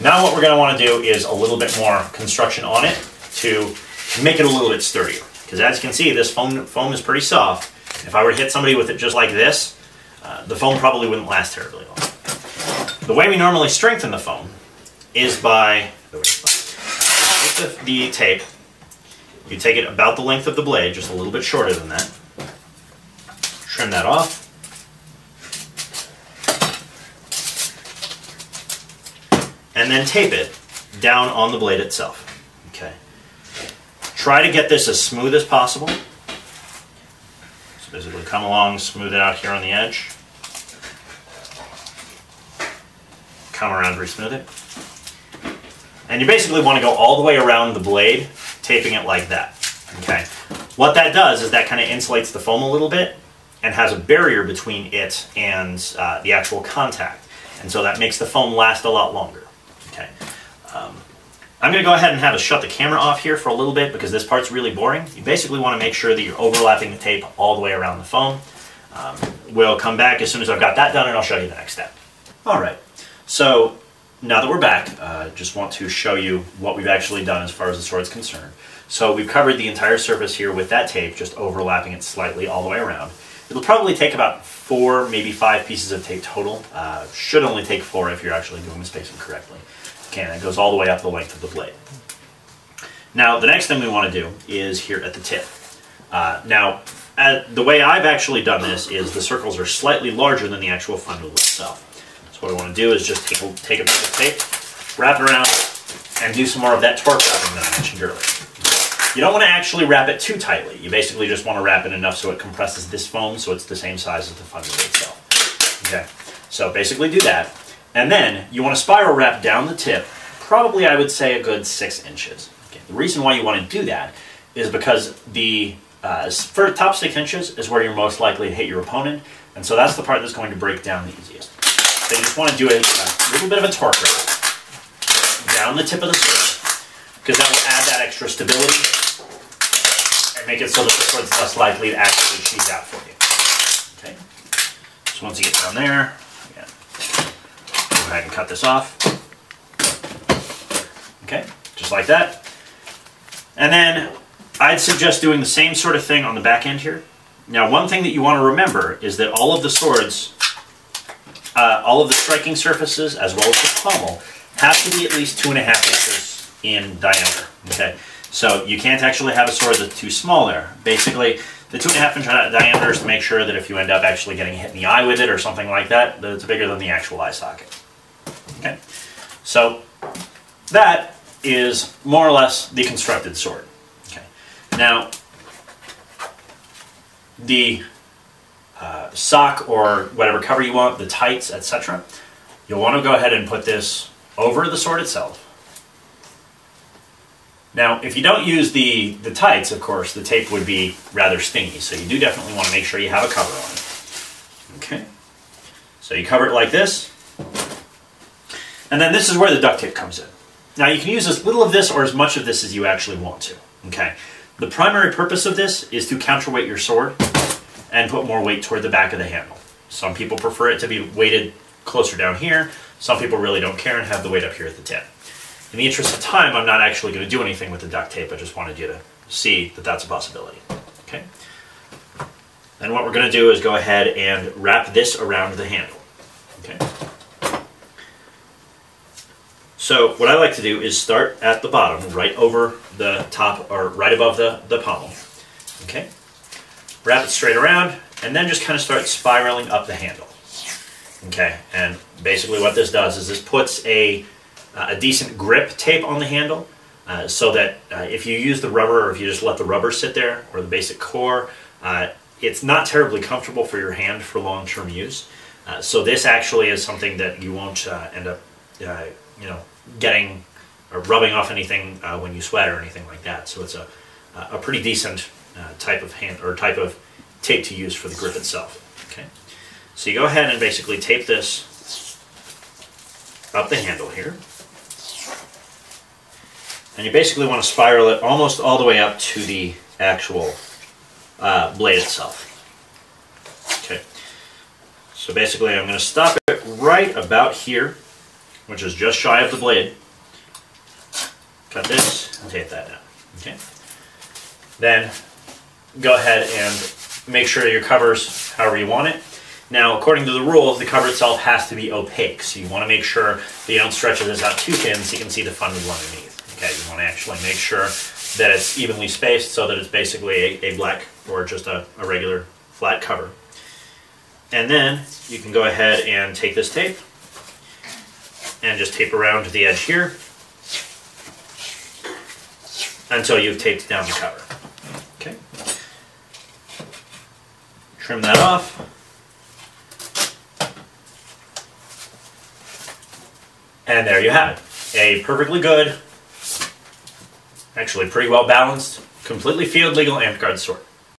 Now what we're going to want to do is a little bit more construction on it to make it a little bit sturdier. Because as you can see, this foam is pretty soft. If I were to hit somebody with it just like this, the foam probably wouldn't last terribly long. The way we normally strengthen the foam is by the tape. You take it about the length of the blade, just a little bit shorter than that. Trim that off. And then tape it down on the blade itself. Okay. Try to get this as smooth as possible. So basically come along, smooth it out here on the edge. Come around, re-smooth it. And you basically want to go all the way around the blade, taping it like that. Okay. What that does is that kind of insulates the foam a little bit and has a barrier between it and the actual contact. And so that makes the foam last a lot longer. Okay. I'm going to go ahead and have us shut the camera off here for a little bit because this part's really boring. You basically want to make sure that you're overlapping the tape all the way around the foam. We'll come back as soon as I've got that done and I'll show you the next step. Alright, so now that we're back, just want to show you what we've actually done as far as the sword's concerned. So we've covered the entire surface here with that tape, just overlapping it slightly all the way around. It'll probably take about 4, maybe 5 pieces of tape total. Should only take 4 if you're actually doing the spacing correctly. Okay, and it goes all the way up the length of the blade. Now, the next thing we want to do is here at the tip. Now, the way I've actually done this is the circles are slightly larger than the actual fundal itself. So what I want to do is just take a piece of tape, wrap it around, and do some more of that torque wrapping that I mentioned earlier. You don't want to actually wrap it too tightly. You basically just want to wrap it enough so it compresses this foam so it's the same size as the fundal itself. Okay, so basically do that. And then you want to spiral wrap down the tip, probably I would say a good 6 inches. Okay. The reason why you want to do that is because the top 6 inches is where you're most likely to hit your opponent, and so that's the part that's going to break down the easiest. So you just want to do a little bit of a torque wrap down the tip of the sword, because that will add that extra stability and make it so that the sword's less likely to actually sheath out for you. Okay. So once you get down there, again, go ahead and cut this off. Okay, just like that. And then I'd suggest doing the same sort of thing on the back end here. Now, one thing that you want to remember is that all of the swords, all of the striking surfaces, as well as the pommel, have to be at least 2.5 inches in diameter. Okay, so you can't actually have a sword that's too small there. Basically, the 2.5 inch diameter is to make sure that if you end up actually getting hit in the eye with it or something like that, that it's bigger than the actual eye socket. Okay, so that is more or less the constructed sword. Okay, now the sock or whatever cover you want, the tights, etc., you'll want to go ahead and put this over the sword itself. Now, if you don't use the tights, of course, the tape would be rather stingy, so you do definitely want to make sure you have a cover on it. Okay, so you cover it like this, and then this is where the duct tape comes in. Now, you can use as little of this or as much of this as you actually want to. Okay, the primary purpose of this is to counterweight your sword and put more weight toward the back of the handle. Some people prefer it to be weighted closer down here. Some people really don't care and have the weight up here at the tip. In the interest of time, I'm not actually going to do anything with the duct tape. I just wanted you to see that that's a possibility. Okay. Then what we're going to do is go ahead and wrap this around the handle. Okay. So what I like to do is start at the bottom, right over the top, or right above the pommel. Okay. Wrap it straight around, and then just kind of start spiraling up the handle. Okay, and basically what this does is this puts a decent grip tape on the handle, so that if you use the rubber, or if you just let the rubber sit there, or the basic core, it's not terribly comfortable for your hand for long-term use. So this actually is something that you won't end up, you know, getting or rubbing off anything when you sweat or anything like that. So it's a pretty decent type of hand or type of tape to use for the grip itself. Okay, so you go ahead and basically tape this up the handle here, and you basically want to spiral it almost all the way up to the actual blade itself. Okay, so basically I'm going to stop it right about here. I'm which is just shy of the blade. Cut this and tape that down. Okay. Then go ahead and make sure your cover's however you want it. Now, according to the rules, the cover itself has to be opaque, so you want to make sure that you don't stretch this out too thin so you can see the funnel underneath. Okay, you want to actually make sure that it's evenly spaced so that it's basically a black or just a regular flat cover. And then you can go ahead and take this tape and just tape around the edge here until you've taped down the cover. Okay. Trim that off. And there you have it. A perfectly good, actually pretty well balanced, completely field legal Amtgard sword.